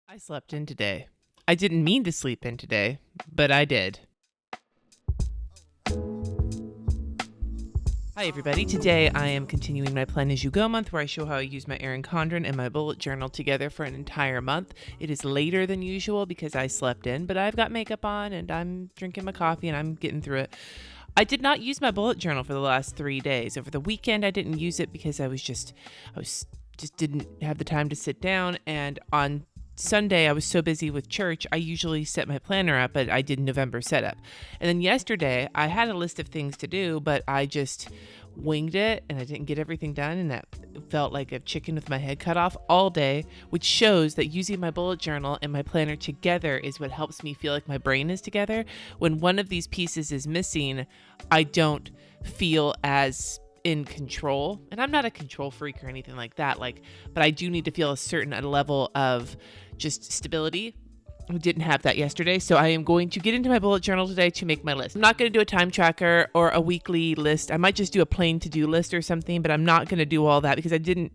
I slept in today. I didn't mean to sleep in today, but I did. Hi everybody, today I am continuing my Plan As You Go month where I show how I use my Erin Condren and my bullet journal together for an entire month. It is later than usual because I slept in, but I've got makeup on and I'm drinking my coffee and I'm getting through it. I did not use my bullet journal for the last 3 days. Over the weekend I didn't use it because I just didn't have the time to sit down, and on Sunday, I was so busy with church, I usually set my planner up, but I did November setup. And then yesterday, I had a list of things to do, but I just winged it and I didn't get everything done. And that felt like a chicken with my head cut off all day, which shows that using my bullet journal and my planner together is what helps me feel like my brain is together. When one of these pieces is missing, I don't feel as in control. And I'm not a control freak or anything like that, but I do need to feel a certain level of just stability. I didn't have that yesterday, so I am going to get into my bullet journal today to make my list. I'm not going to do a time tracker or a weekly list. I might just do a plain to-do list or something, but I'm not going to do all that because I'm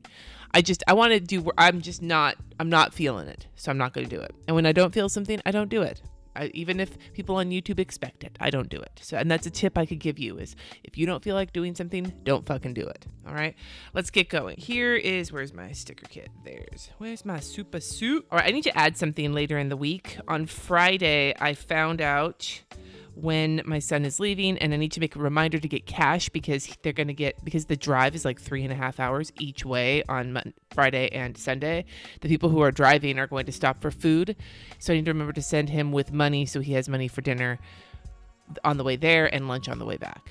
not feeling it, so I'm not going to do it. And when I don't feel something, I don't do it. Even if people on YouTube expect it, I don't do it. And that's a tip I could give you is if you don't feel like doing something, don't fucking do it. All right, let's get going. Where's my sticker kit? Where's my super suit? All right, I need to add something later in the week. On Friday, I found out when my son is leaving and I need to make a reminder to get cash because the drive is like 3.5 hours each way on Friday and Sunday. The people who are driving are going to stop for food. So I need to remember to send him with money so he has money for dinner on the way there and lunch on the way back.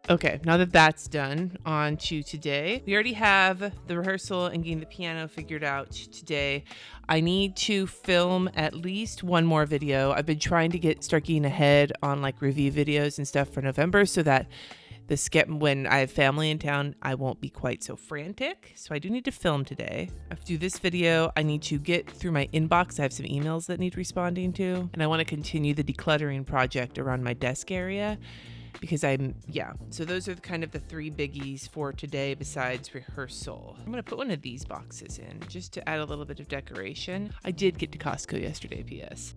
Okay, now that that's done, on to today. We already have the rehearsal and getting the piano figured out today. I need to film at least one more video. I've been trying to start getting ahead on review videos and stuff for November so that when I have family in town, I won't be quite so frantic. So I do need to film today. I have to do this video. I need to get through my inbox. I have some emails that need responding to, and I want to continue the decluttering project around my desk area. Because so those are kind of the 3 biggies for today besides rehearsal. I'm going to put one of these boxes in just to add a little bit of decoration. I did get to Costco yesterday, P.S.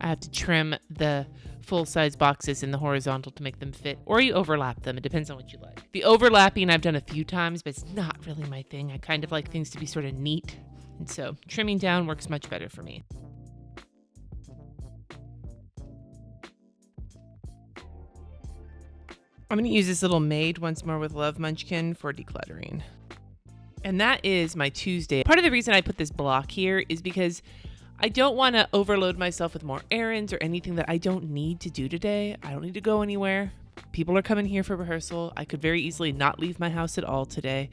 I have to trim the full-size boxes in the horizontal to make them fit, or you overlap them. It depends on what you like. The overlapping I've done a few times, but it's not really my thing. I kind of like things to be sort of neat, and so trimming down works much better for me. I'm going to use this little Made Once More with Love munchkin for decluttering. And that is my Tuesday. Part of the reason I put this block here is because I don't want to overload myself with more errands or anything that I don't need to do today. I don't need to go anywhere. People are coming here for rehearsal. I could very easily not leave my house at all today.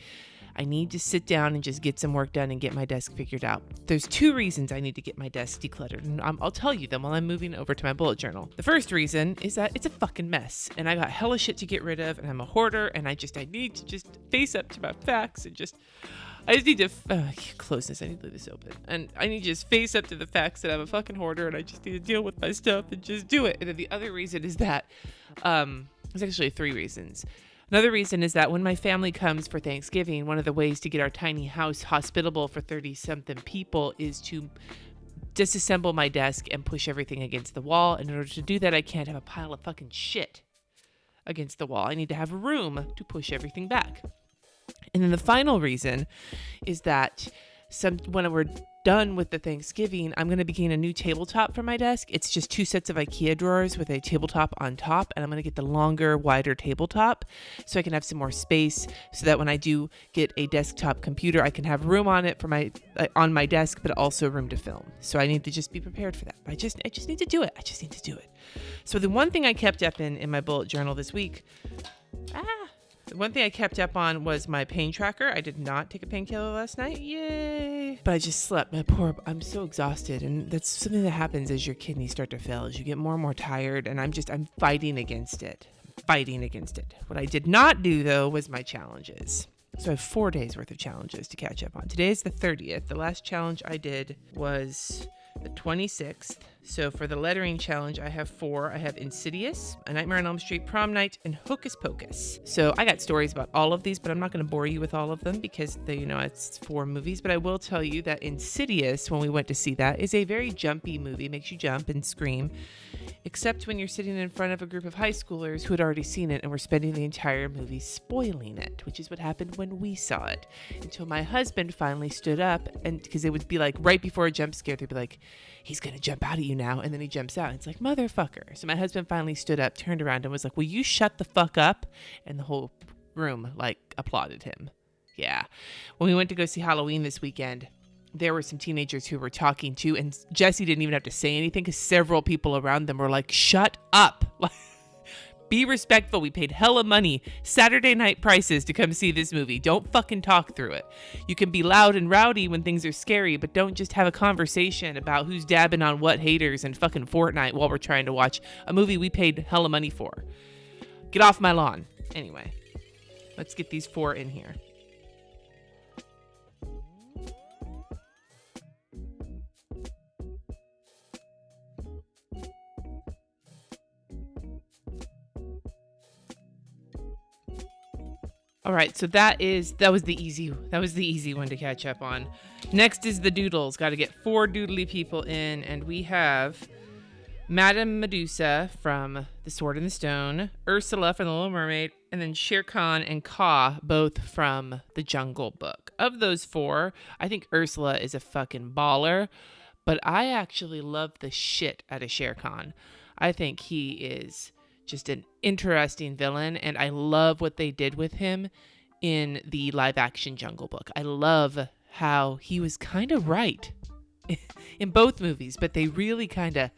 I need to sit down and just get some work done and get my desk figured out. There's 2 reasons I need to get my desk decluttered, and I'll tell you them while I'm moving over to my bullet journal. The first reason is that it's a fucking mess, and I got hella shit to get rid of, and I'm a hoarder, and I need to just face up to my facts and I just need to close this. I need to leave this open. And I need to just face up to the facts that I'm a fucking hoarder and I just need to deal with my stuff and just do it. And then the other reason is that, there's actually 3 reasons. Another reason is that when my family comes for Thanksgiving, one of the ways to get our tiny house hospitable for 30-something people is to disassemble my desk and push everything against the wall. And in order to do that, I can't have a pile of fucking shit against the wall. I need to have room to push everything back. And then the final reason is that when we're done with the Thanksgiving, I'm going to be getting a new tabletop for my desk. It's just 2 sets of IKEA drawers with a tabletop on top, and I'm going to get the longer, wider tabletop so I can have some more space so that when I do get a desktop computer, I can have room on it on my desk, but also room to film. So I need to just be prepared for that. I just need to do it. So the one thing I kept up in my bullet journal this week, the one thing I kept up on was my pain tracker. I did not take a painkiller last night. Yay. But I just slept. I'm so exhausted. And that's something that happens as your kidneys start to fail, as you get more and more tired. And I'm fighting against it. What I did not do, though, was my challenges. So I have 4 days worth of challenges to catch up on. Today is the 30th. The last challenge I did was the 26th. So for the lettering challenge, I have 4. I have Insidious, A Nightmare on Elm Street, Prom Night, and Hocus Pocus. So I got stories about all of these, but I'm not going to bore you with all of them because it's 4 movies. But I will tell you that Insidious, when we went to see that, is a very jumpy movie. It makes you jump and scream, except when you're sitting in front of a group of high schoolers who had already seen it and were spending the entire movie spoiling it, which is what happened when we saw it. Until my husband finally stood up, and because it would be like right before a jump scare, they'd be like, he's going to jump out at you now. And then he jumps out. And it's like, motherfucker. So my husband finally stood up, turned around and was like, will you shut the fuck up? And the whole room applauded him. Yeah. When we went to go see Halloween this weekend, there were some teenagers who were talking too. And Jesse didn't even have to say anything because several people around them were like, shut up. Be respectful. We paid hella money, Saturday night prices to come see this movie. Don't fucking talk through it. You can be loud and rowdy when things are scary, but don't just have a conversation about who's dabbing on what haters and fucking Fortnite while we're trying to watch a movie we paid hella money for. Get off my lawn. Anyway, let's get these 4 in here. All right, so that was the easy one to catch up on. Next is the doodles. Got to get 4 doodly people in, and we have Madame Medusa from The Sword and the Stone, Ursula from The Little Mermaid, and then Shere Khan and Kaa, both from The Jungle Book. Of those 4, I think Ursula is a fucking baller, but I actually love the shit out of Shere Khan. I think he is just an interesting villain, and I love what they did with him in the live action Jungle Book. I love how he was kind of right in both movies, but they really kind of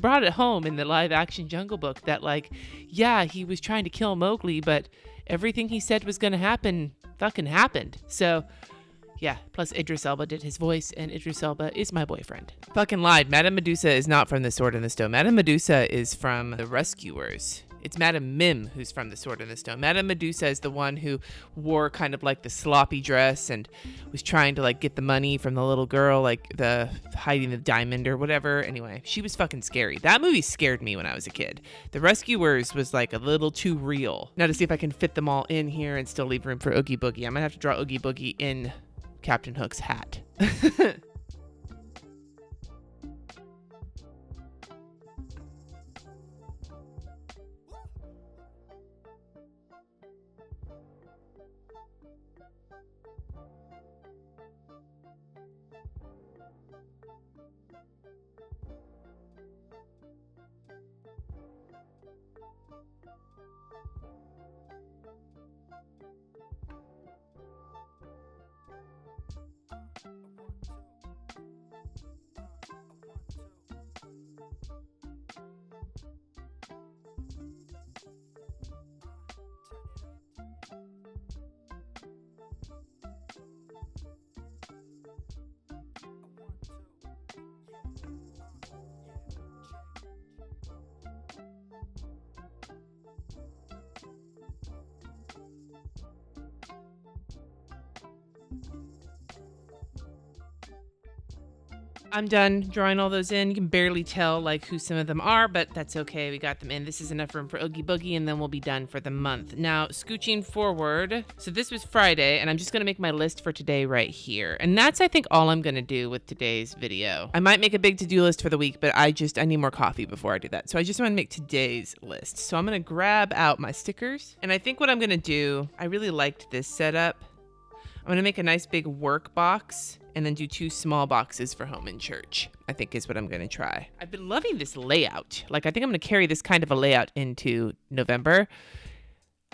brought it home in the live action Jungle Book that he was trying to kill Mowgli, but everything he said was going to happen fucking happened. So yeah, plus Idris Elba did his voice, and Idris Elba is my boyfriend. Fucking lied. Madame Medusa is not from The Sword and the Stone. Madame Medusa is from The Rescuers. It's Madame Mim who's from The Sword and the Stone. Madame Medusa is the one who wore kind of the sloppy dress and was trying to get the money from the little girl, the hiding the diamond or whatever. Anyway, she was fucking scary. That movie scared me when I was a kid. The Rescuers was a little too real. Now to see if I can fit them all in here and still leave room for Oogie Boogie. I might have to draw Oogie Boogie in Captain Hook's hat. I'm done drawing all those in. You can barely tell who some of them are, but that's okay. We got them in. This is enough room for Oogie Boogie, and then we'll be done for the month. Now, scooching forward. So this was Friday, and I'm just going to make my list for today right here. And that's, I think, all I'm going to do with today's video. I might make a big to-do list for the week, but I need more coffee before I do that. So I just want to make today's list. So I'm going to grab out my stickers. And I think what I'm going to do, I really liked this setup. I'm going to make a nice big work box and then do 2 small boxes for home and church, I think is what I'm going to try. I've been loving this layout. I think I'm going to carry this kind of a layout into November.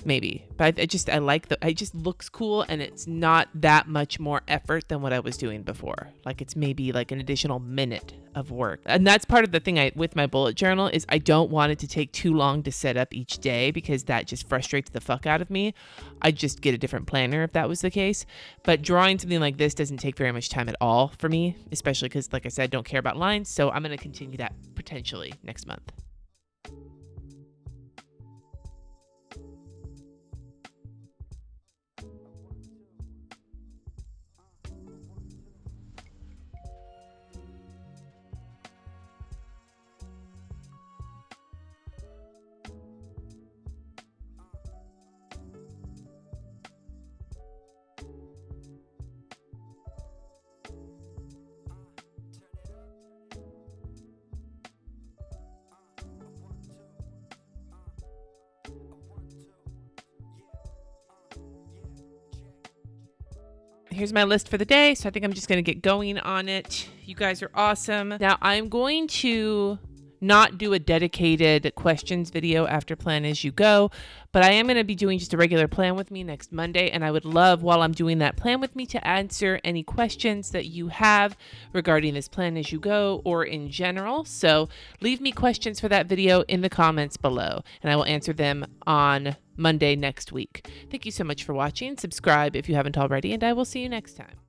Maybe. But it just looks cool, and it's not that much more effort than what I was doing before. It's maybe an additional minute of work. And that's part of the thing with my bullet journal is I don't want it to take too long to set up each day because that just frustrates the fuck out of me. I'd just get a different planner if that was the case. But drawing something like this doesn't take very much time at all for me, especially because, like I said, I don't care about lines. So I'm going to continue that potentially next month. here's my list for the day. So I think I'm just going to get going on it. You guys are awesome. Now I'm going to not do a dedicated questions video after Plan As You Go, but I am going to be doing just a regular Plan With Me next Monday. And I would love, while I'm doing that Plan With Me, to answer any questions that you have regarding this Plan As You Go or in general. So leave me questions for that video in the comments below, and I will answer them on Monday next week. Thank you so much for watching. Subscribe if you haven't already, and I will see you next time.